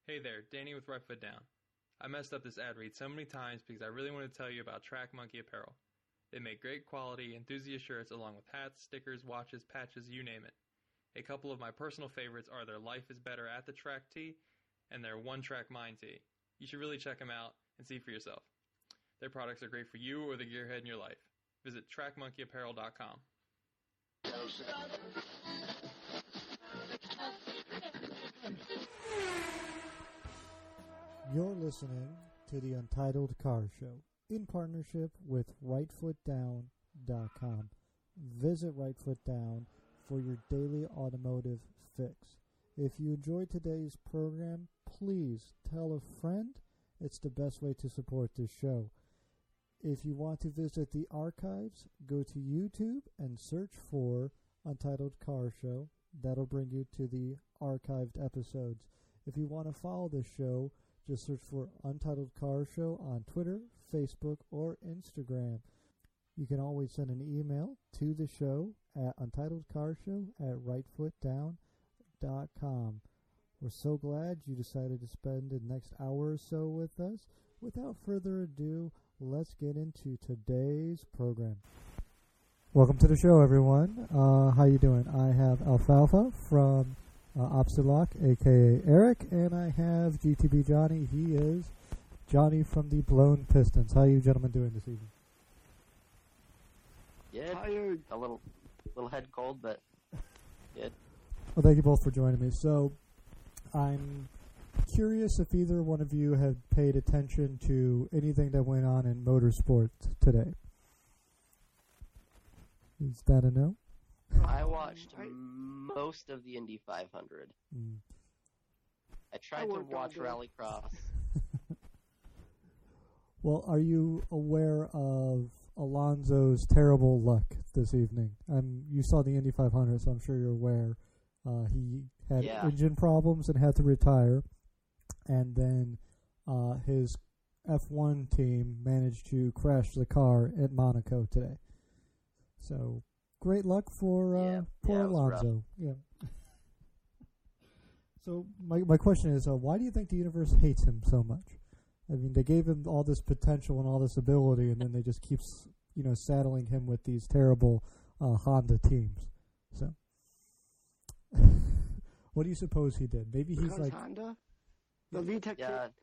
Hey there, Danny with Right Foot Down. I messed up this ad read so many times because I really want to tell you about Track Monkey Apparel. They make great quality enthusiast shirts along with hats, stickers, watches, patches, you name it. A couple of my personal favorites are their Life is Better at the Track tee and their One Track Mind tee. You should really check them out and see for yourself. Their products are great for you or the gearhead in your life. Visit trackmonkeyapparel.com. You're listening to the Untitled Car Show in partnership with RightFootDown.com. Visit Right Foot Down for your daily automotive fix. If you enjoyed today's program, please tell a friend. It's the best way to support this show. If you want to visit the archives, go to YouTube and search for Untitled Car Show. That'll bring you to the archived episodes. If you want to follow the show, just search for Untitled Car Show on Twitter, Facebook, or Instagram. You can always send an email to the show at untitledcarshow@rightfootdown.com. We're so glad you decided to spend the next hour or so with us. Without further ado, let's get into today's program. Welcome to the show, everyone. How you doing? I have Alfalfa from Opsilock, a.k.a. Eric, and I have GTB Johnny. He is Johnny from the Blown Pistons. How are you gentlemen doing this evening? Yeah, Tired. a little head cold, but good. Well, thank you both for joining me. So, I'm curious if either one of you have paid attention to anything that went on in motorsports today. Is that a no? I watched most of the Indy 500. I tried to watch Rallycross. Well, are you aware of Alonso's terrible luck this evening? You saw the Indy 500, so I'm sure you're aware. He had engine problems and had to retire. And then his F1 team managed to crash the car at Monaco today. So, great luck for poor Alonso. Yeah. So, my question is, why do you think the universe hates him so much? I mean, they gave him all this potential and all this ability, and then they just keep, saddling him with these terrible Honda teams. So, what do you suppose he did? Maybe he's because like Honda, the VTEC.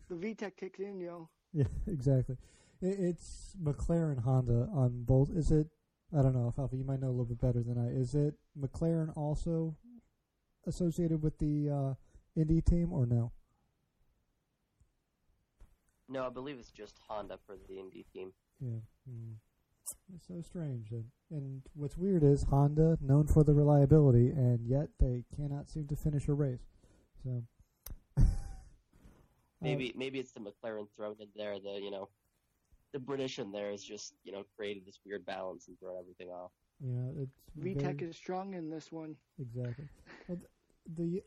The VTEC kicks in, yo. Yeah, exactly. It's McLaren Honda on both. Is it? I don't know, Alfalfa, you might know a little bit better than I. Is it McLaren also associated with the Indy team, or no? No, I believe it's just Honda for the Indy team. Yeah. It's so strange. And what's weird is Honda, known for the reliability, and yet they cannot seem to finish a race. So maybe it's the McLaren thrown in there. The British in there is just created this weird balance and thrown everything off. Yeah, it's VTEC is strong in this one. Exactly. Well,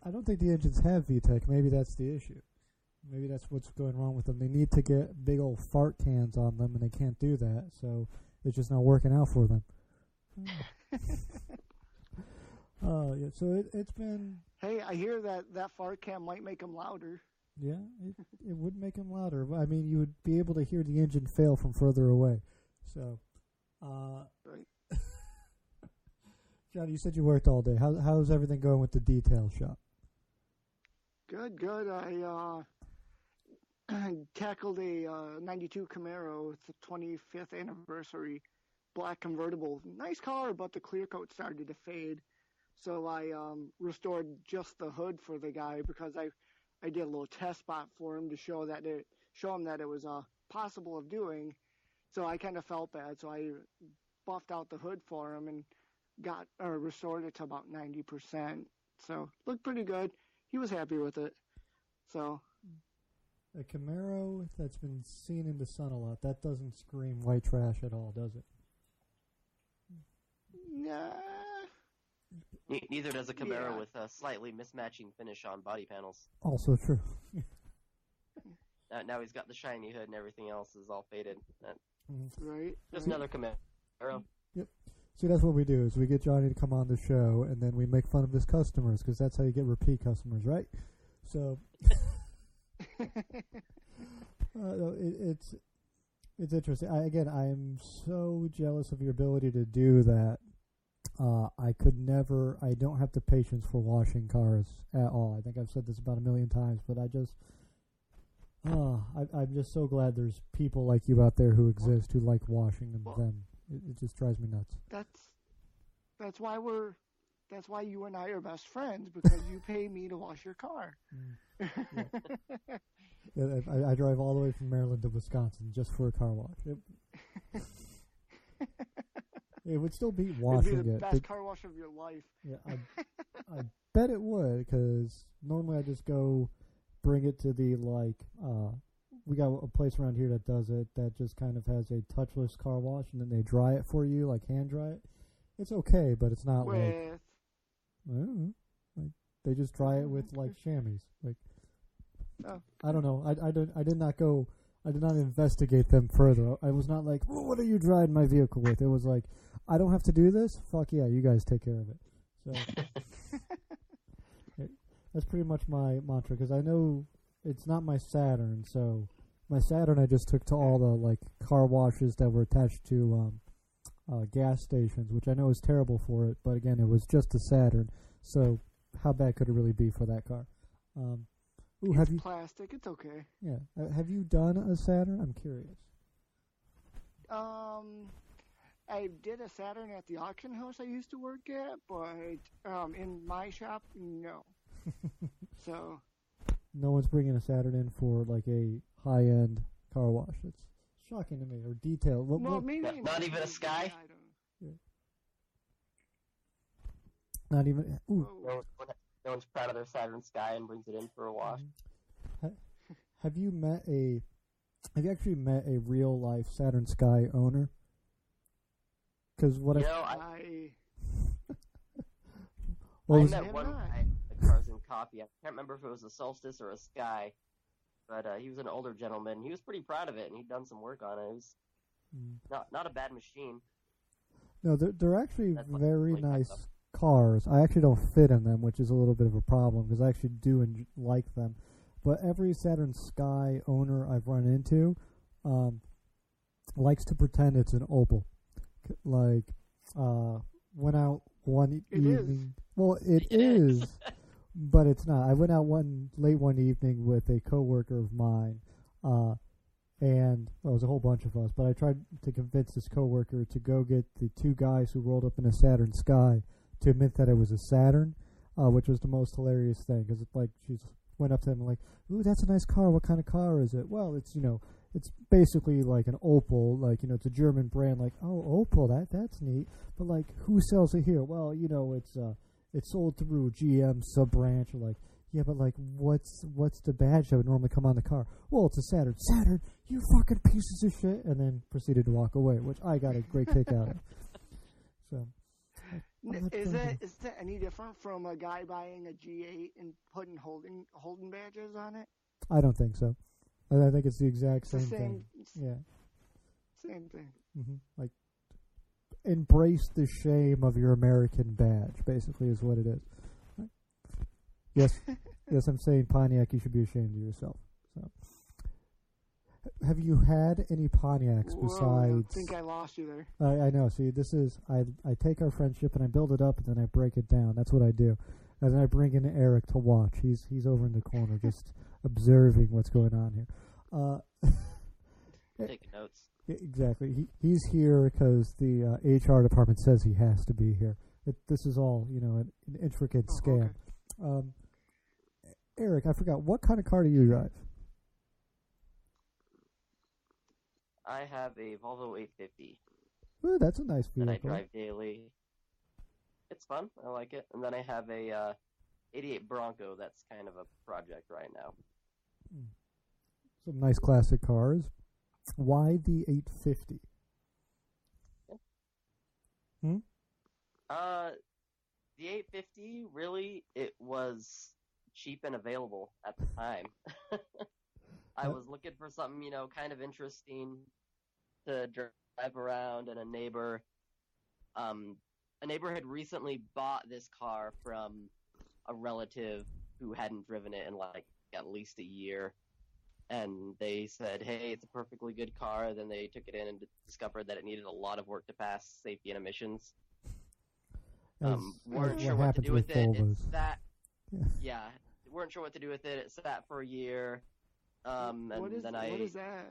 I don't think the engines have VTEC. Maybe that's the issue. Maybe that's what's going wrong with them. They need to get big old fart cans on them, and they can't do that, so it's just not working out for them. Yeah. So it's been. Hey, I hear that fart can might make them louder. Yeah, it would make them louder. I mean, you would be able to hear the engine fail from further away. So, right. John, you said you worked all day. How's everything going with the detail shop? Good. I tackled a 92 Camaro. It's the 25th anniversary black convertible. Nice car, but the clear coat started to fade. So I restored just the hood for the guy because I did a little test spot for him to show him that it was possible of doing. So I kind of felt bad. So I buffed out the hood for him and restored it to about 90%. So looked pretty good. He was happy with it. So a Camaro that's been seen in the sun a lot, that doesn't scream white trash at all, does it? Nah. Neither does a Camaro with a slightly mismatching finish on body panels. Also true. Now he's got the shiny hood and everything else is all faded. Right. Just another Camaro. Yep. See, that's what we do, is we get Johnny to come on the show, and then we make fun of his customers, because that's how you get repeat customers, right? So no, it's interesting. I am so jealous of your ability to do that. I could never. I don't have the patience for washing cars at all. I think I've said this about 1,000,000 times, but I just. I'm just so glad there's people like you out there who exist who like washing them. It just drives me nuts. That's why you and I are best friends, because you pay me to wash your car. Yeah, I drive all the way from Maryland to Wisconsin just for a car wash. It would still beat washing it. It'd be the best car wash of your life. Yeah, I bet it would, because normally I just go bring it to the, we got a place around here that does it, that just kind of has a touchless car wash, and then they dry it for you, like hand dry it. It's okay, but it's not like they just dry it with like chamois. Like, I don't know. I did not investigate them further. I was not like, well, what are you drying my vehicle with? It was like, I don't have to do this. Fuck yeah, you guys take care of it. So that's pretty much my mantra, because I know it's not my Saturn. So my Saturn I just took to all the like car washes that were attached to gas stations, which I know is terrible for it. But again, it was just a Saturn, so how bad could it really be for that car? It's plastic. It's okay. Yeah. Have you done a Saturn? I'm curious. I did a Saturn at the auction house I used to work at, but in my shop, no. So. No one's bringing a Saturn in for like a high-end car wash. It's shocking to me. Or detailed. Maybe not even a Sky. Not even. Ooh. No one's proud of their Saturn Sky and brings it in for a wash. Have you actually met a real life Saturn Sky owner? Because what I met one guy at Cars and Coffee. I can't remember if it was a Solstice or a Sky, but he was an older gentleman. He was pretty proud of it, and he'd done some work on it. It was not a bad machine. No, they're actually very nice cars. I actually don't fit in them, which is a little bit of a problem, because I actually do like them. But every Saturn Sky owner I've run into likes to pretend it's an Opel. Like, went out one evening. Well, it is, but it's not. I went out late one evening with a coworker of mine, and it was a whole bunch of us. But I tried to convince this coworker to go get the two guys who rolled up in a Saturn Sky to admit that it was a Saturn, which was the most hilarious thing, because it's like she went up to him and like, "Ooh, that's a nice car. What kind of car is it?" Well, it's it's basically like an Opel, like it's a German brand. Like, oh, Opel, that's neat. But like, who sells it here? Well, it's sold through GM sub branch. Or like, yeah, but like, what's the badge that would normally come on the car? Well, it's a Saturn. Saturn, you fucking pieces of shit! And then proceeded to walk away, which I got a great kick out of. So. Is it any different from a guy buying a G8 and putting Holden badges on it? I don't think so. I think it's the exact same thing. Yeah. Same thing. Mm-hmm. Like, embrace the shame of your American badge, basically, is what it is. Right? Yes, yes, I'm saying, Pontiac, you should be ashamed of yourself. So, have you had any Pontiacs besides? I think I lost you there. I know. See, this is I take our friendship and I build it up and then I break it down. That's what I do. And then I bring in Eric to watch. He's over in the corner just observing what's going on here. Taking notes. Exactly. He's here because the HR department says he has to be here. This is all an intricate scam. Okay. Eric, I forgot, what kind of car do you drive? I have a Volvo 850. Ooh, that's a nice vehicle. That I drive daily. It's fun. I like it. And then I have a 88 Bronco that's kind of a project right now. Some nice classic cars. Why the 850? Yeah. The 850, really, it was cheap and available at the time. I was looking for something, kind of interesting to drive around, and a neighbor had recently bought this car from a relative who hadn't driven it in like at least a year. And they said, hey, it's a perfectly good car. Then they took it in and discovered that it needed a lot of work to pass safety and emissions. Weren't sure what to do with it. It sat, yeah, weren't sure what to do with it. It sat for a year. What is that?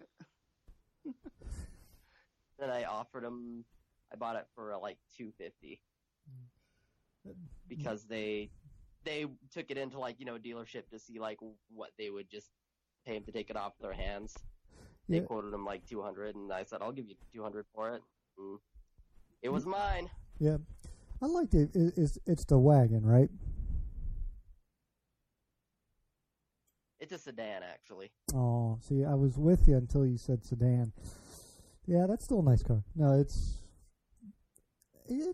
Then I offered them. I bought it for like $250 because they took it into like dealership to see like what they would just pay him to take it off their hands. They quoted him like $200, and I said I'll give you $200 for it. And it was mine. Yeah, I liked it. It's the wagon, right? It's a sedan, actually. Oh, see, I was with you until you said sedan. Yeah, that's still a nice car. No, it's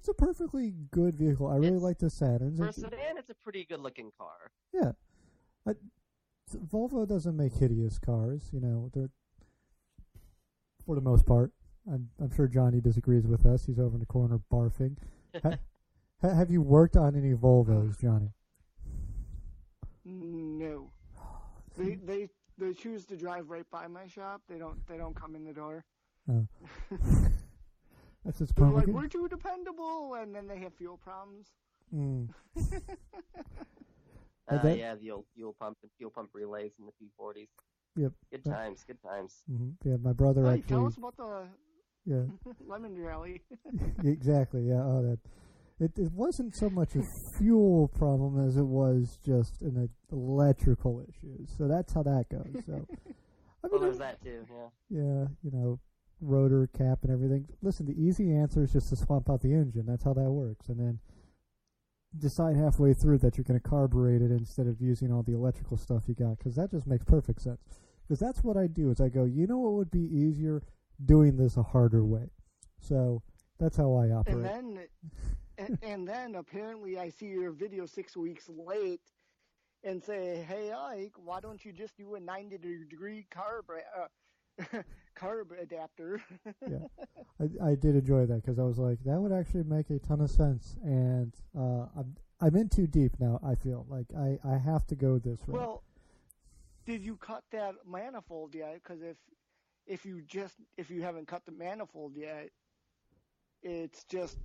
a perfectly good vehicle. I really like the Saturns. For a sedan, it's a pretty good-looking car. Yeah. Volvo doesn't make hideous cars, they're, for the most part. I'm sure Johnny disagrees with us. He's over in the corner barfing. Have you worked on any Volvos, Johnny? No. They choose to drive right by my shop. They don't come in the door. Oh. That's just They're like, we're too dependable, and then they have fuel problems. Mm. Yeah, the old fuel pump relays in the P40s. Yep. Good times. Mm-hmm. Yeah, my brother actually. Tell us about the lemon rally. Exactly. Yeah. Oh, that. It wasn't so much a fuel problem as it was just an electrical issue. So that's how that goes. So. Well, there's that too. Yeah. Yeah. Rotor cap and everything. Listen, the easy answer is just to swap out the engine. That's how that works. And then decide halfway through that you're going to carburate it instead of using all the electrical stuff you got, because that just makes perfect sense. Because that's what I do is I go, what would be easier? Doing this a harder way. So that's how I operate. And then apparently I see your video 6 weeks late and say, hey, Ike, why don't you just do a 90-degree carb adapter? Yeah, I did enjoy that because I was like, that would actually make a ton of sense. And I'm in too deep now. I feel like I have to go this route. Well, did you cut that manifold yet? Because if you haven't cut the manifold yet, it's just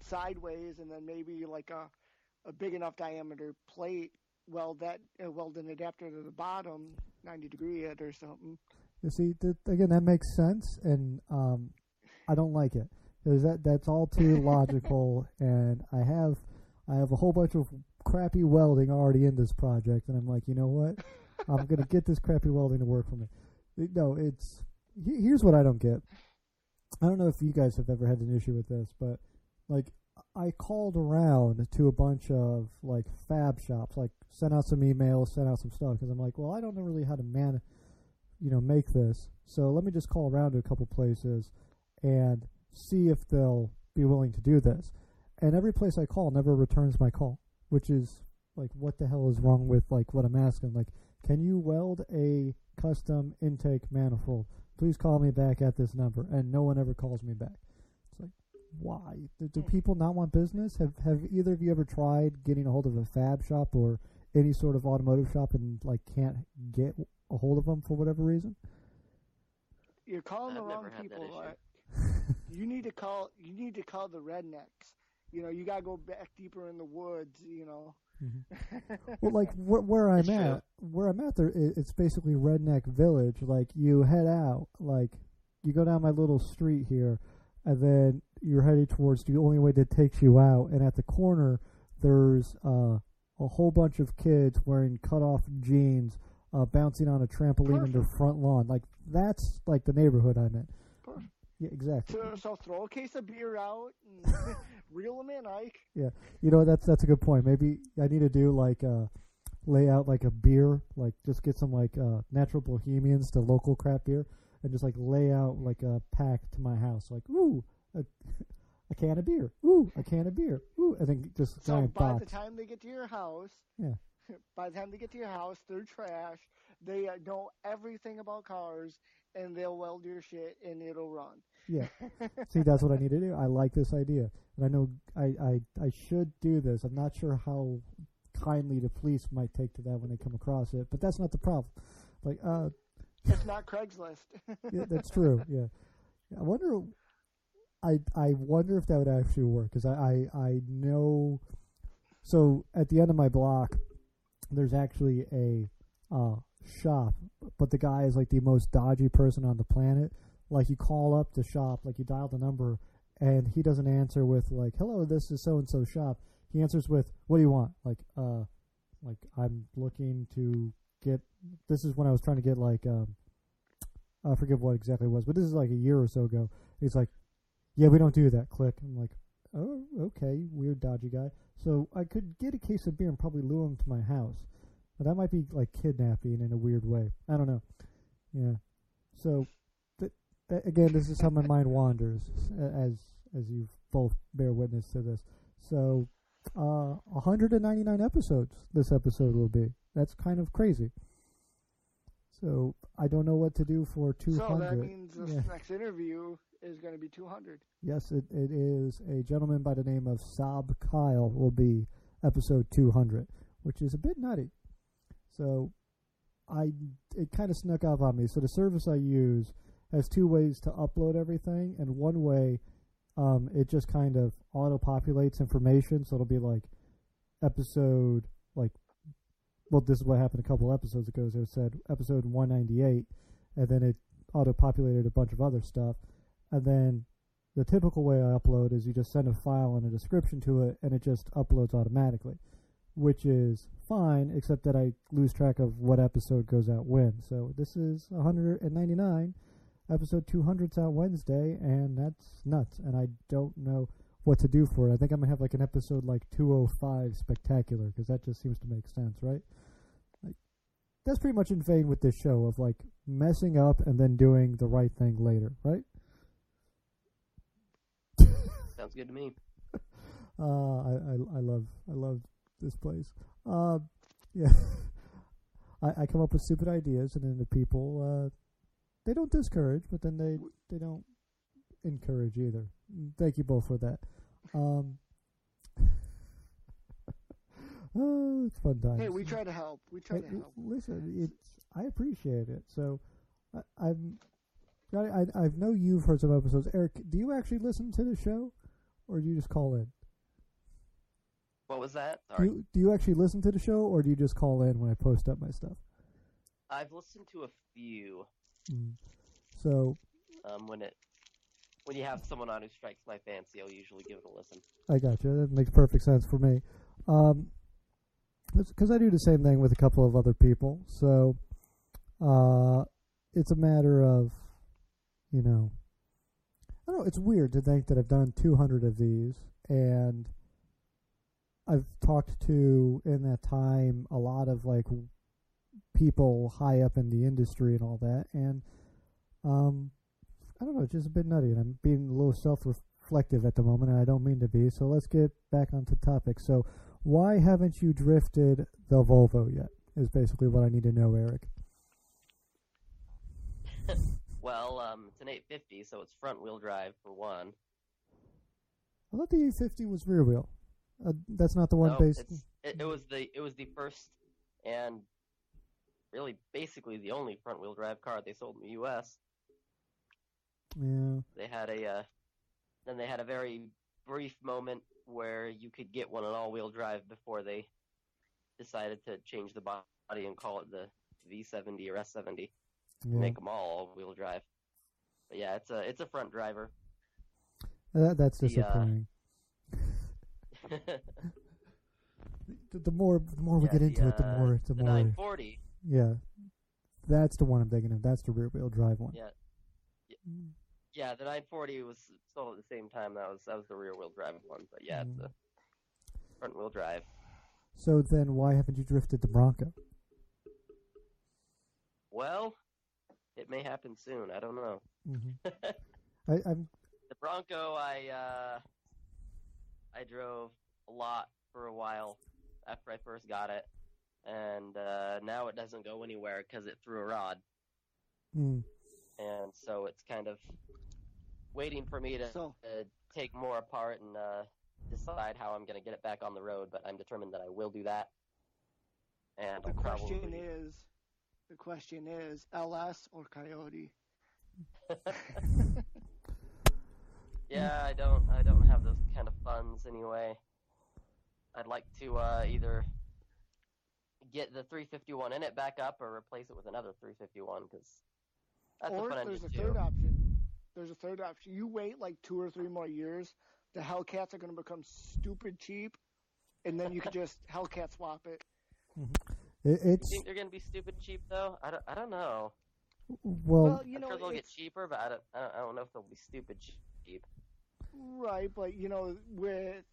sideways, and then maybe like a big enough diameter plate weld an adapter to the bottom 90-degree it or something. You see, again, that makes sense, and I don't like it. That's all too logical, and I have a whole bunch of crappy welding already in this project, and I'm like, you know what? I'm gonna get this crappy welding to work for me. No, here's what I don't get. I don't know if you guys have ever had an issue with this, but like I called around to a bunch of like fab shops, like sent out some emails, sent out some stuff, because I'm like, well, I don't know really how to make this. So let me just call around to a couple places and see if they'll be willing to do this. And every place I call never returns my call, which is like, what the hell is wrong with like what I'm asking? Like, can you weld a custom intake manifold? Please call me back at this number. And no one ever calls me back. It's like, why? Do people not want business? Have either of you ever tried getting a hold of a fab shop or any sort of automotive shop and like can't get a hold of them for whatever reason? You're calling the wrong people. You need to call the rednecks. You gotta go back deeper in the woods. Mm-hmm. Well, like where I'm at, there it's basically redneck village. Like you head out, like you go down my little street here, and then you're heading towards the only way that takes you out. And at the corner, there's a whole bunch of kids wearing cut-off jeans, bouncing on a trampoline in their front lawn. Like that's like the neighborhood I'm in. Perfect. Yeah, exactly. So throw a case of beer out and reel them in, Ike. Yeah, that's a good point. Maybe I need to do like lay out like a beer, like just get some like Natural Bohemians, the local craft beer, and just like lay out like a pack to my house, like ooh, a can of beer, ooh, a can of beer, ooh, and then just so by box. the time they get to your house, yeah. By the time they get to your house, they're trash. They know everything about cars, and they'll weld your shit, and it'll run. Yeah. See, that's what I need to do. I like this idea, and I know I should do this. I'm not sure how kindly the police might take to that when they come across it. But that's not the problem. Like, It's not Craigslist. yeah, that's true. Yeah, I wonder. I wonder if that would actually work, because I know. So at the end of my block, there's actually a shop, but the guy is like the most dodgy person on the planet. Like, you call up the shop, like you dial the number, and he doesn't answer with like, "Hello, this is so and so shop." He answers with, "What do you want?" Like I'm looking to get. This is when I was trying to get like I forget what exactly it was, but this is like a year or so ago. He's like, "Yeah, we don't do that." Click. I'm like, "Oh, okay, weird dodgy guy." So I could get a case of beer and probably lure him to my house. But that might be like kidnapping in a weird way. I don't know. Yeah. So again, this is how my mind wanders, as you both bear witness to this. So 199 episodes this episode will be. That's kind of crazy. So I don't know what to do for 200. So that means this next interview is going to be 200. It is a gentleman by the name of Saab Kyle will be episode 200, which is a bit nutty. So it kind of snuck up on me. So the service I use has two ways to upload everything, and one way it just kind of auto-populates information, so it'll be like episode, like, well, this is what happened a couple episodes ago. So it said episode 198, and then it auto-populated a bunch of other stuff. And then the typical way I upload is you just send a file and a description to it, and it just uploads automatically, which is fine, except that I lose track of what episode goes out when. So this is 199. Episode 200's out Wednesday, and that's nuts. And I don't know what to do for it. I think I'm going to have like an episode like 205 spectacular, because that just seems to make sense, right? Like, that's pretty much in vein with this show of like messing up and then doing the right thing later, right? Sounds good to me. I love this place. Yeah, I come up with stupid ideas, and then the people they don't discourage, but then they don't encourage either. Thank you both for that. Oh, it's fun times. Hey, we try to help. We try to help. Listen, I appreciate it. So I know you've heard some episodes. Eric, do you actually listen to the show, or do you just call in? What was that? Sorry. Do you actually listen to the show, or do you just call in when I post up my stuff? I've listened to a few. So when you have someone on who strikes my fancy, I'll usually give it a listen. I got you. That makes perfect sense for me. Because I do the same thing with a couple of other people. So it's a matter of, I don't know, it's weird to think that I've done 200 of these, and I've talked to, in that time, a lot of, like, people high up in the industry and all that, and I don't know, it's just a bit nutty, and I'm being a little self-reflective at the moment, and I don't mean to be, so let's get back onto topic. So why haven't you drifted the Volvo yet, is basically what I need to know, Eric. Well, it's an 850, so it's front-wheel drive for one. I thought the 850 was rear wheel. That's not the one based. It was the first and really basically the only front-wheel drive car they sold in the U.S. Yeah. They had a very brief moment where you could get one on all-wheel drive before they decided to change the body and call it the V70 or S70. Yeah. Make them all all-wheel drive. But yeah, it's a front driver. That's disappointing. The more we get into it, the more. The 940. Yeah, that's the one I'm thinking of. That's the rear wheel drive one. Yeah, the 940 was sold at the same time. That was the rear wheel drive one. But yeah, it's a front wheel drive. So then, why haven't you drifted the Bronco? Well, it may happen soon. I don't know. Mm-hmm. I'm the Bronco. I drove a lot for a while after I first got it, and now it doesn't go anywhere because it threw a rod. And so it's kind of waiting for me to take more apart and decide how I'm going to get it back on the road, but I'm determined that I will do that. and The I'll question probably is, LS or Coyote? Yeah, I don't have those kind of funds anyway. I'd like to either get the 351 in it back up or replace it with another 351 because that's Or a fun there's engine a too. third option. There's a third option. You wait like 2 or 3 more years, the Hellcats are going to become stupid cheap, and then you could just Hellcat swap it. You It's think they're gonna be stupid cheap though? I don't know. well, You I'm know, sure they'll get it's cheaper, but I don't know if they'll be stupid cheap. right, but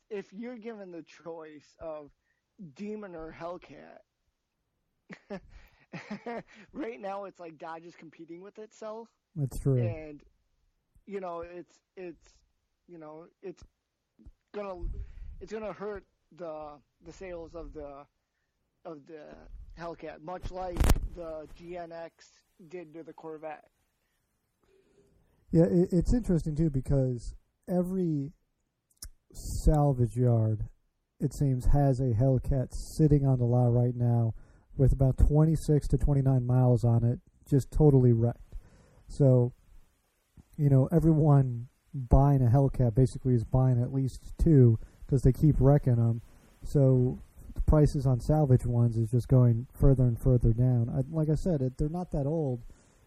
if you're given the choice of Demon or Hellcat, right now it's like Dodge is competing with itself, it's true. and it's gonna hurt the sales of the Hellcat, much like the GNX did to the Corvette. Yeah, it's interesting too because every salvage yard, it seems, has a Hellcat sitting on the lot right now with about 26 to 29 miles on it, just totally wrecked. So, everyone buying a Hellcat basically is buying at least 2 because they keep wrecking them. So the prices on salvage ones is just going further and further down. Like I said, they're not that old.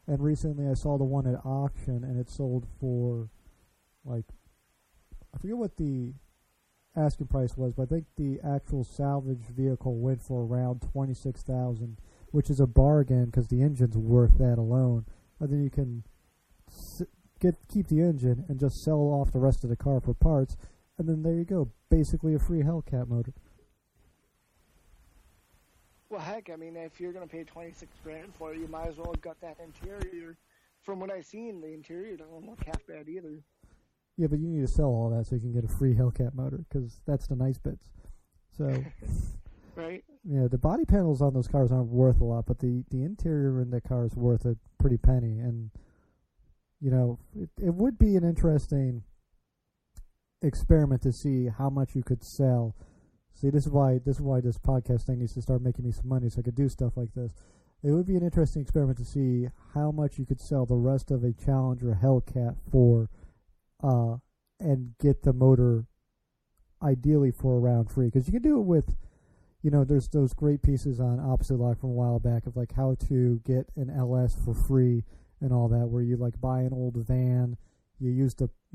And recently I saw the one at auction, and it sold for, I forget what the asking price was, but I think the actual salvage vehicle went for around $26,000, which is a bargain because the engine's worth that alone. And then you can keep the engine and just sell off the rest of the car for parts, and then there you go, basically a free Hellcat motor. Well, heck, I mean, if you're going to pay $26,000 for it, you might as well have got that interior. From what I've seen, the interior doesn't look half bad either. Yeah, but you need to sell all that so you can get a free Hellcat motor, because that's the nice bits. So, right? Yeah, the body panels on those cars aren't worth a lot, but the interior in the car is worth a pretty penny. And, it would be an interesting experiment to see how much you could sell. See, this is why this podcast thing needs to start making me some money so I could do stuff like this. It would be an interesting experiment to see how much you could sell the rest of a Challenger Hellcat for, and get the motor ideally for around free. Because you can do it with, there's those great pieces on Opposite Lock from a while back of like how to get an LS for free and all that, where you like buy an old van, you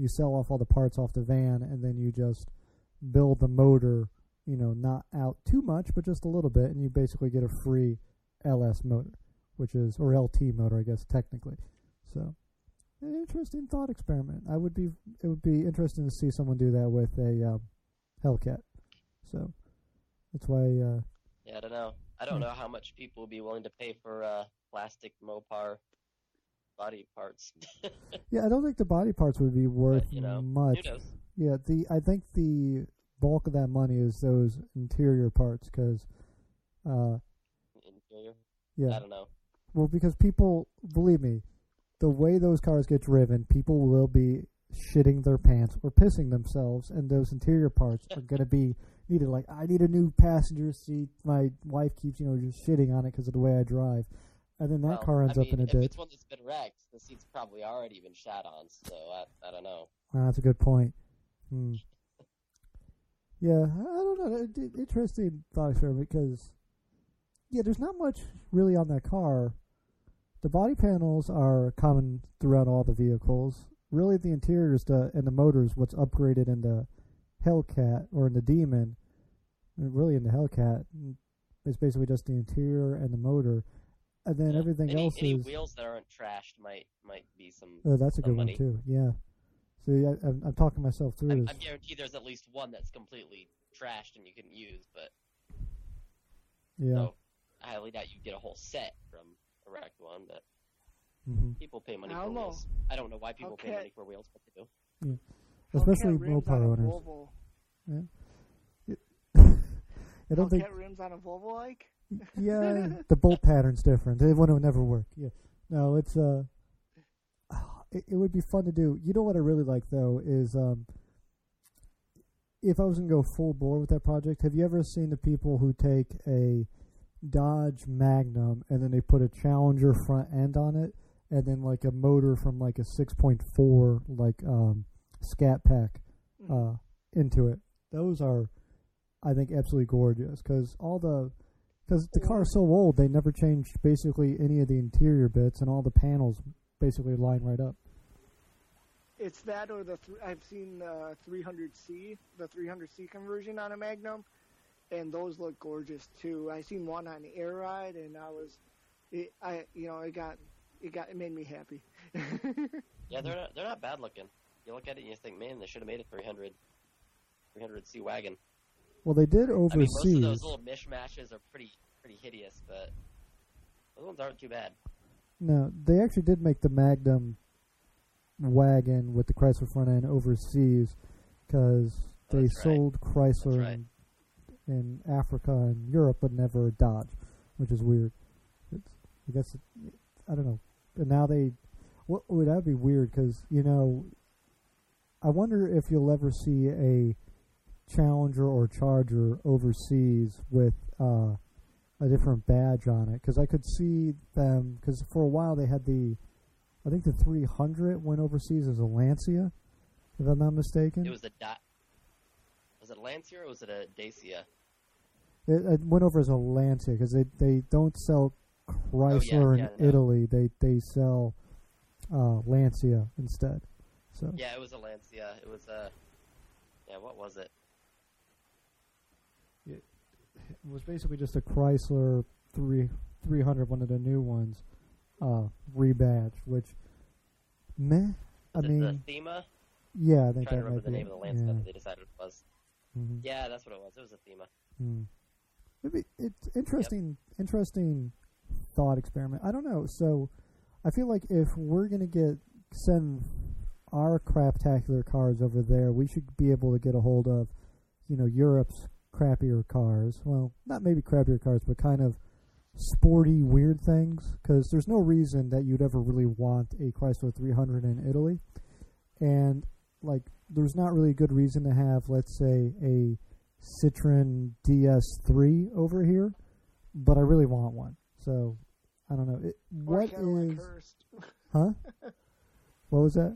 sell off all the parts off the van, and then you just build the motor, not out too much, but just a little bit, and you basically get a free LS motor, or LT motor, I guess, technically. So, an interesting thought experiment. It would be interesting to see someone do that with a Hellcat. So, that's why. Yeah, I don't know. I don't know how much people would be willing to pay for plastic Mopar body parts. Yeah, I don't think the body parts would be worth but, much. Who knows? Yeah, I think the bulk of that money is those interior parts, because Interior? yeah, I don't know. well, because people, believe me, the way those cars get driven, people will be shitting their pants or pissing themselves, and those interior parts are going to be needed. Like, I need a new passenger seat. My wife keeps, just shitting on it because of the way I drive, and then that car ends up in a if ditch. it's one that's been wrecked, the seat's probably already been shat on, so I don't know. That's a good point. Yeah, I don't know. Interesting thought experiment, because, yeah, there's not much really on that car. The body panels are common throughout all the vehicles. Really, the interiors and the motors, what's upgraded in the Hellcat or in the Demon, and really in the Hellcat, is basically just the interior and the motor. And then everything else any is... wheels that aren't trashed might be some. Oh, that's a good money. one, too. Yeah. See, I'm talking myself through this. I'm guaranteed there's at least one that's completely trashed and you couldn't use, but Yeah. so I highly doubt you get a whole set from a wrecked one. But people pay money I for don't know. wheels. I don't know why people pay money for wheels, but they do. Especially Hellcat rims Mopar on a owners. Volvo. Yeah. I don't think... Hellcat rims on a Volvo, like? Yeah, the bolt pattern's different. It would never work. Yeah, no, it's it would be fun to do. You know what I really like though is if I was gonna go full bore with that project. Have you ever seen the people who take a Dodge Magnum, and then they put a Challenger front end on it, and then like a motor from like a 6.4 like Scat Pack into it. Those are, I think, absolutely gorgeous because the car is so old, they never changed basically any of the interior bits, and all the panels basically line right up. It's that, or I've seen the 300C conversion on a Magnum, and those look gorgeous too. I seen one on Air Ride, and it made me happy. Yeah, they're not bad looking. You look at it and you think, man, they should have made a 300C wagon. Well, they did overseas. I mean, most of those little mishmashes are pretty hideous, but those ones aren't too bad. No, they actually did make the Magnum wagon with the Chrysler front end overseas because they sold Chrysler in Africa and Europe, but never a Dodge, which is weird. I don't know. And now would that be weird? Because I wonder if you'll ever see a Challenger or Charger overseas with a different badge on it. Because I could see them. Because for a while they had I think the 300 went overseas as a Lancia, if I'm not mistaken. It was was it a Lancia or was it a Dacia? It went over as a Lancia because they don't sell Chrysler in Italy. They sell Lancia instead. So yeah, it was a Lancia. It was what was it? It was basically just a Chrysler 300, one of the new ones, rebadged. Which, meh. The Thema. Yeah, I think that might be. I'm trying to remember the name of the Lancia that they decided it was. Mm-hmm. Yeah, that's what it was. It was a Thema. Mm. It's interesting thought experiment. I don't know. So I feel like if we're gonna send our craptacular cars over there, we should be able to get a hold of, Europe's crappier cars. Well, not maybe crappier cars, but kind of sporty, weird things. Because there's no reason that you'd ever really want a Chrysler 300 in Italy, and there's not really a good reason to have, let's say, a Citroen DS3 over here, but I really want one. So I don't know. What is? Huh? What was that?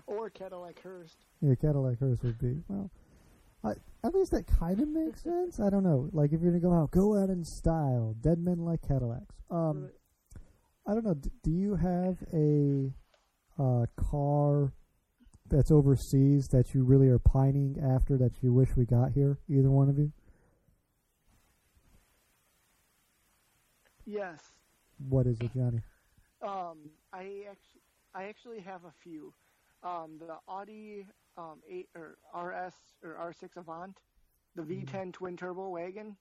Or Cadillac Hearst. Yeah, Cadillac Hearst would be. Well, at least that kind of makes sense. I don't know. Like if you're gonna go out in style, dead men like Cadillacs. I don't know. Do you have a car that's overseas that you really are pining after that you wish we got here? Either one of you? Yes. What is it, Johnny? I actually have a few. The Audi 8 or RS or R6 Avant, the V10 twin turbo wagon.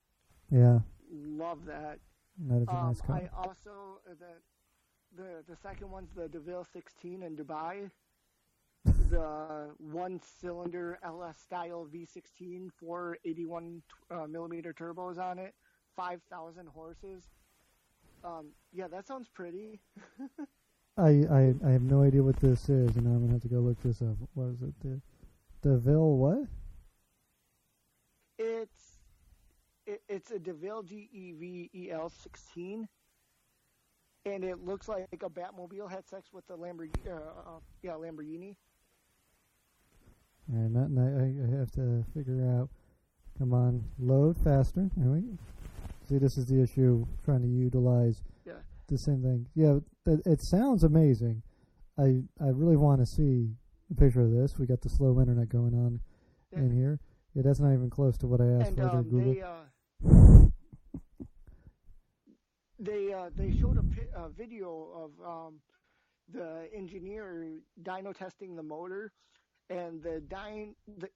Yeah. Love that. That is a nice car. I also the second one's the DeVille 16 in Dubai. The one-cylinder LS style V16, 481 millimeter turbos on it, 5,000 horses. Yeah, that sounds pretty. I have no idea what this is, and I'm gonna have to go look this up. What is it? The DeVille what? It's a DeVille GEV EL16, and it looks like a Batmobile had sex with the Lamborghini. And I have to figure out. Come on, load faster. There we go. See, this is the issue. Trying to utilize the same thing. Yeah, it sounds amazing. I really want to see a picture of this. We got the slow internet going on in here. Yeah, that's not even close to what I asked for there, Google. They showed a video of the engineer dyno testing the motor, and the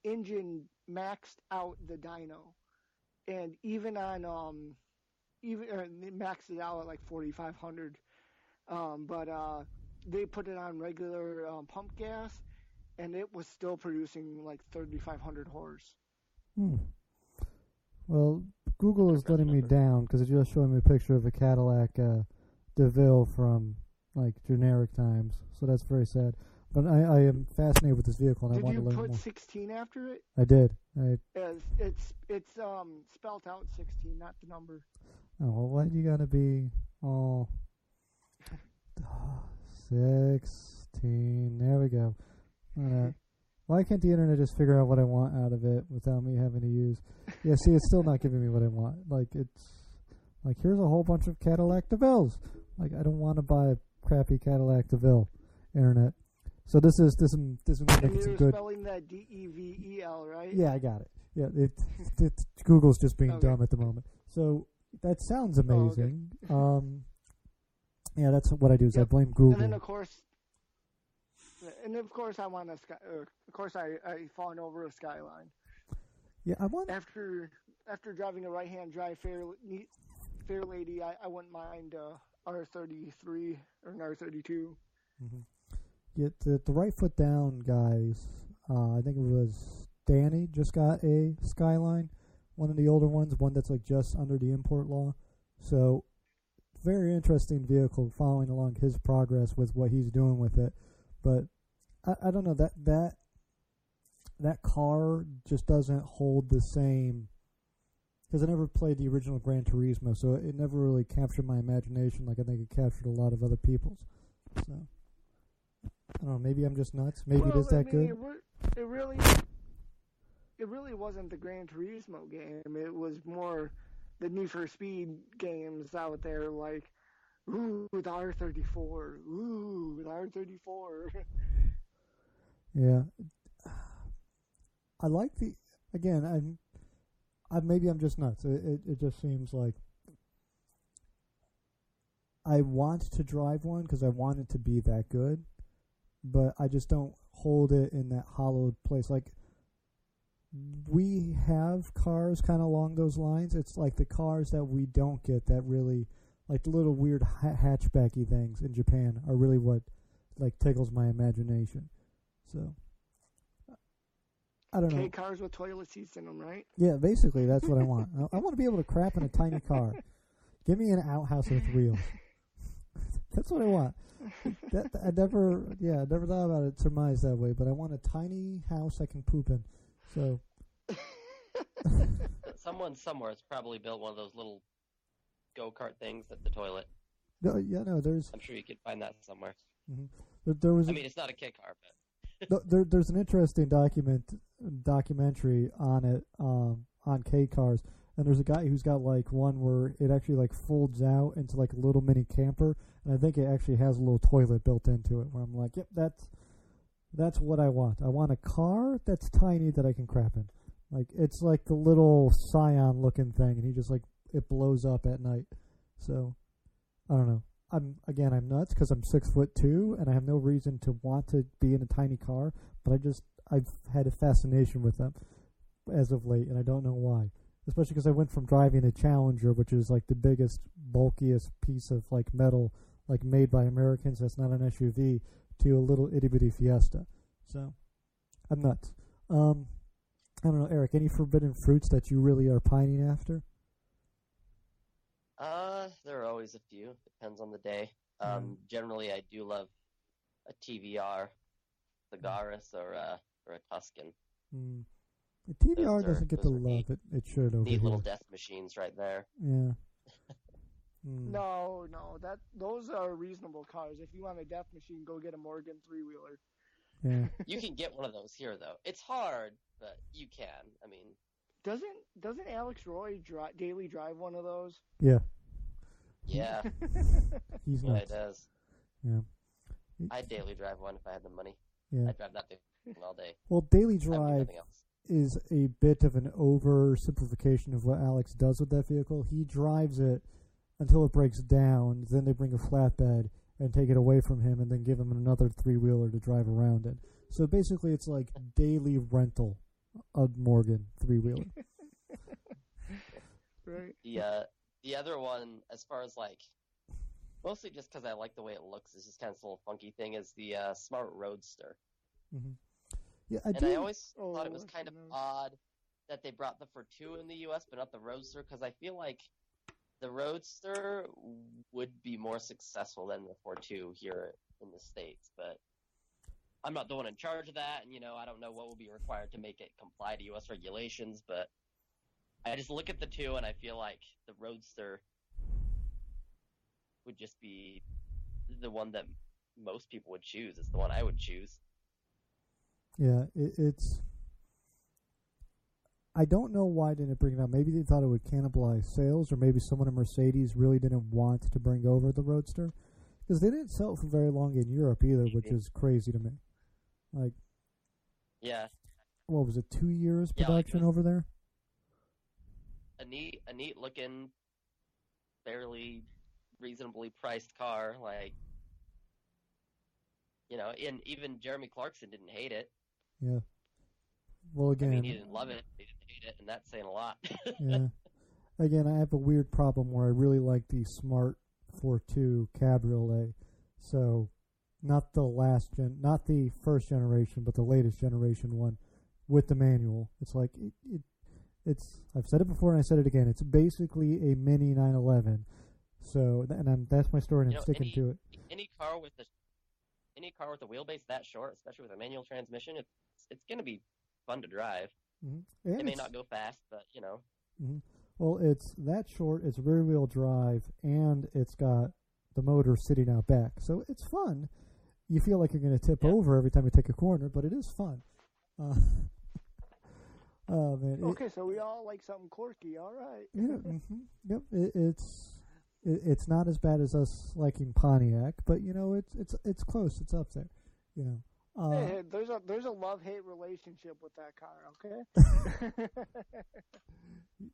engine maxed out the dyno, and even on it maxed it out at like 4,500, but they put it on regular pump gas, and it was still producing like 3,500 horse. Well, Google is letting me down because it's just showing me a picture of a Cadillac DeVille from like generic times, so that's very sad. But I am fascinated with this vehicle, and I Did want you to learn put more. 16 after it? I did. It's spelt out 16, not the number. Oh, well, why do you gotta be all 16? There we go. Why can't the internet just figure out what I want out of it without me having to use? Yeah, see, it's still not giving me what I want. Like, it's like, here's a whole bunch of Cadillac DeVilles. Like, I don't want to buy a crappy Cadillac DeVille. Internet. So this is making some good. Spelling that DEVEL, right? Yeah, I got it. Yeah, Google's just being dumb at the moment. So that sounds amazing. Oh, okay. Yeah, that's what I do. Is I blame Google. And then of course, I want a sky. Of course, I fawn over a Skyline. Yeah, I want. After driving a right-hand drive Fair Lady, I wouldn't mind R33 or an R32. Mm-hmm. Yeah, the right foot down guys. I think it was Danny just got a Skyline, one of the older ones, one that's like just under the import law. So very interesting vehicle, following along his progress with what he's doing with it. But I don't know, that car just doesn't hold the same, because I never played the original Gran Turismo, so it never really captured my imagination like I think it captured a lot of other people's. So I don't know, maybe I'm just nuts. Maybe it is that good. It really wasn't the Gran Turismo game. It was more the Need for Speed games out there, like, ooh, the R34, ooh, the R34. Yeah, I like maybe I'm just nuts. It just seems like I want to drive one because I want it to be that good, but I just don't hold it in that hollowed place. Like, we have cars kind of along those lines. It's like the cars that we don't get that really, like the little weird hatchbacky things in Japan are really what like tickles my imagination. So I don't know. Cars with toilet seats in them, right? Yeah, basically that's what I want. I want to be able to crap in a tiny car. Give me an outhouse with wheels. That's what I want. I never thought about it surmised that way, but I want a tiny house I can poop in. So Someone somewhere has probably built one of those little go-kart things at the toilet. There's. I'm sure you could find that somewhere. Mm-hmm. There was. It's not a kid car, but there's an interesting documentary on it on K cars, and there's a guy who's got like one where it actually like folds out into like a little mini camper, and I think it actually has a little toilet built into it. Where I'm like, yep, that's what I want. I want a car that's tiny that I can crap in. Like, it's like the little Scion looking thing, and he just like it blows up at night. So I don't know. I'm nuts because I'm 6'2" and I have no reason to want to be in a tiny car, but I've had a fascination with them as of late, and I don't know why. Especially because I went from driving a Challenger, which is like the biggest, bulkiest piece of like metal, like made by Americans. That's not an SUV, to a little itty bitty Fiesta. So I'm nuts. I don't know, Eric. Any forbidden fruits that you really are pining after? There are always a few. Depends on the day. Generally, I do love a TVR, Cigaris, or a Tuscan. The TVR doesn't get the love it should over here. Neat little death machines right there. Yeah. No, those are reasonable cars. If you want a death machine, go get a Morgan 3-wheeler. Yeah. You can get one of those here, though. It's hard, but you can. I mean, doesn't Alex Roy daily drive one of those? Yeah. Yeah. He's yeah, nuts. it does. Yeah. I'd daily drive one if I had the money. Yeah. I'd drive that thing all day. Well, daily I would do drive nothing else. is a bit of an oversimplification of what Alex does with that vehicle. He drives it until it breaks down, then they bring a flatbed and take it away from him and then give him another 3-wheeler to drive around it. So basically it's like daily rental of Morgan 3-wheeler. Right. The other one, as far as like, mostly just because I like the way it looks, it's just kind of this little funky thing, is the Smart Roadster. Mm-hmm. Yeah, I always thought it was kind of odd that they brought the Fortwo in the U.S., but not the Roadster, because I feel like the Roadster would be more successful than the Fortwo here in the States, but I'm not the one in charge of that, and I don't know what will be required to make it comply to U.S. regulations. But I just look at the two, and I feel like the Roadster would just be the one that most people would choose. It's the one I would choose. Yeah, it's. I don't know why they didn't bring it out. Maybe they thought it would cannibalize sales, or maybe someone at Mercedes really didn't want to bring over the Roadster, because they didn't sell it for very long in Europe either, which is crazy to me. Like, yeah, what was it? 2 years production over there. A neat looking, fairly reasonably priced car. Like, and even Jeremy Clarkson didn't hate it. Yeah. Well, again, I mean, he didn't love it, he didn't hate it, and that's saying a lot. Yeah. Again, I have a weird problem where I really like the Smart 4.2 Cabriolet. So, not the first generation, but the latest generation one with the manual. It's like it's. I've said it before and I said it again. It's basically a mini 911. So, that's my story, and I'm sticking to it. Any car with a wheelbase that short, especially with a manual transmission, it's going to be fun to drive. Mm-hmm. It may not go fast, but Mm-hmm. Well, it's that short. It's rear-wheel drive, and it's got the motor sitting out back, so it's fun. You feel like you're going to tip over every time you take a corner, but it is fun. Oh man! Okay, so we all like something quirky. All right. Yeah. Mm-hmm. Yep. It's not as bad as us liking Pontiac, but it's close. It's up there. Hey, there's a love-hate relationship with that car. Okay.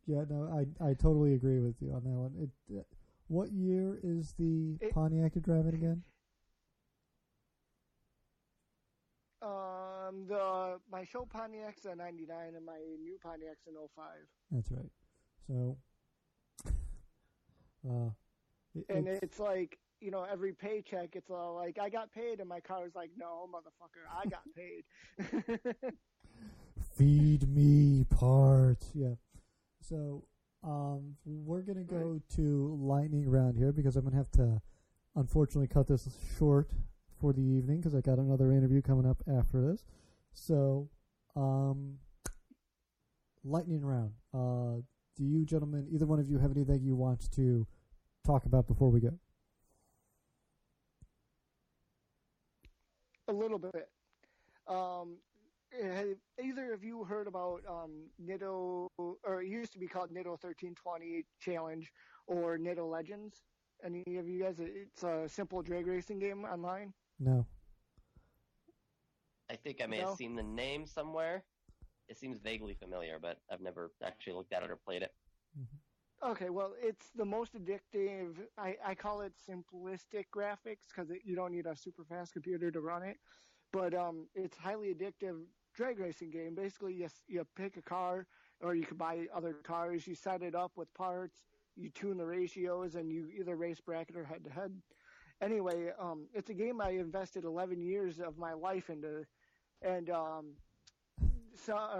Yeah. No, I totally agree with you on that one. What year is the Pontiac you're driving again? My show Pontiac's a 99 and my new Pontiac's an 05. That's right. So, it's like, every paycheck, it's all like, I got paid, and my car is like, no, motherfucker, I got paid. Feed me parts. Yeah. So, we're going to go to lightning round here because I'm going to have to, unfortunately, cut this short for the evening because I got another interview coming up after this. So, lightning round. Do you gentlemen, either one of you, have anything you want to talk about before we go? A little bit. Have either of you heard about Nitto, or it used to be called Nitto 1320 Challenge or Nitto Legends? Any of you guys? It's a simple drag racing game online. No. I think I may have seen the name somewhere. It seems vaguely familiar, but I've never actually looked at it or played it. Mm-hmm. Okay, well, it's the most addictive. I call it simplistic graphics because you don't need a super fast computer to run it. But it's highly addictive drag racing game. Basically, you pick a car, or you can buy other cars. You set it up with parts. You tune the ratios, and you either race bracket or head-to-head. Anyway, it's a game I invested 11 years of my life into. And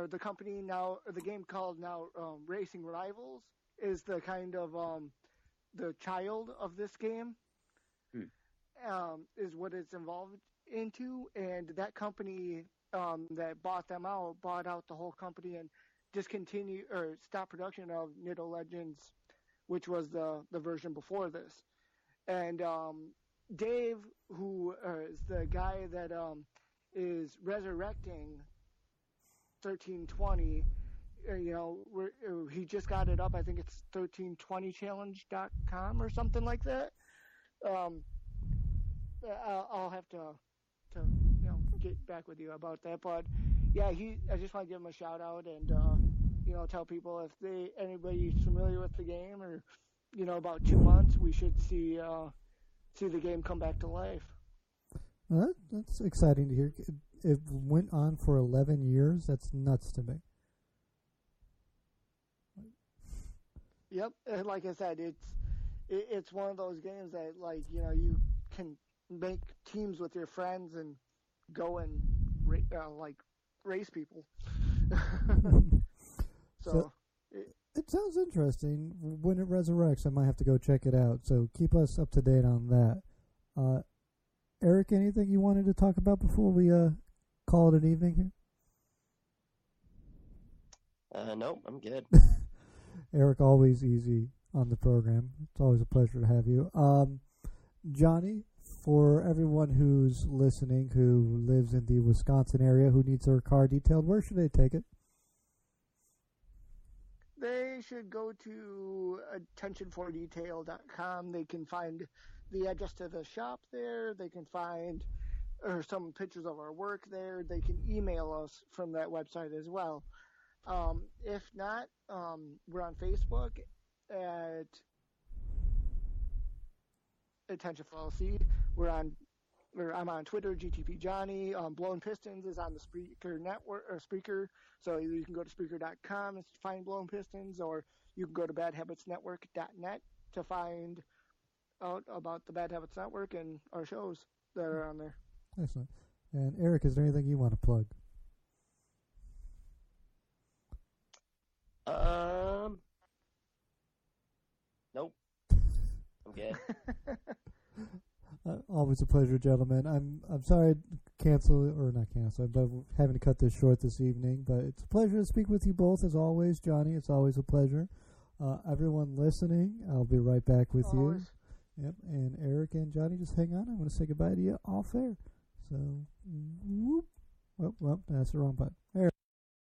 the company now, the game called now Racing Rivals, is the kind of the child of this game. Is what it's involved into, and that company that bought them out bought out the whole company and discontinued or stopped production of Nitto Legends, which was the version before this. And Dave, who is the guy that is resurrecting 1320. He just got it up. I think it's 1320challenge.com or something like that. I'll have to get back with you about that. But yeah, I just want to give him a shout out and tell people if anybody's familiar with the game or about 2 months we should see the game come back to life. Well, that's exciting to hear. It went on for 11 years. That's nuts to me. Yep, and like I said, it's one of those games that you can make teams with your friends and go and race people. So it sounds interesting. When it resurrects, I might have to go check it out. So keep us up to date on that. Eric, anything you wanted to talk about before we call it an evening here? Nope, I'm good. Eric, always easy on the program. It's always a pleasure to have you. Johnny, for everyone who's listening who lives in the Wisconsin area who needs their car detailed, where should they take it? They should go to attention4detail.com. They can find the address to the shop there. They can find some pictures of our work there. They can email us from that website as well. If not, we're on Facebook at Attention for LC. I'm on Twitter, GTP Johnny. Blown Pistons is on the Spreaker network or Spreaker, so either you can go to Spreaker.com and find Blown Pistons, or you can go to BadHabitsNetwork.net to find out about the Bad Habits Network and our shows that are on there. Excellent. And Eric, is there anything you want to plug? Nope. I'm good. Always a pleasure, gentlemen. I'm sorry to cancel, or not cancel, but having to cut this short this evening. But it's a pleasure to speak with you both, as always, Johnny. It's always a pleasure. Everyone listening, I'll be right back with you. Yep. And Eric and Johnny, just hang on. I'm going to say goodbye to you off air. So, whoop. Well, that's the wrong button. Eric.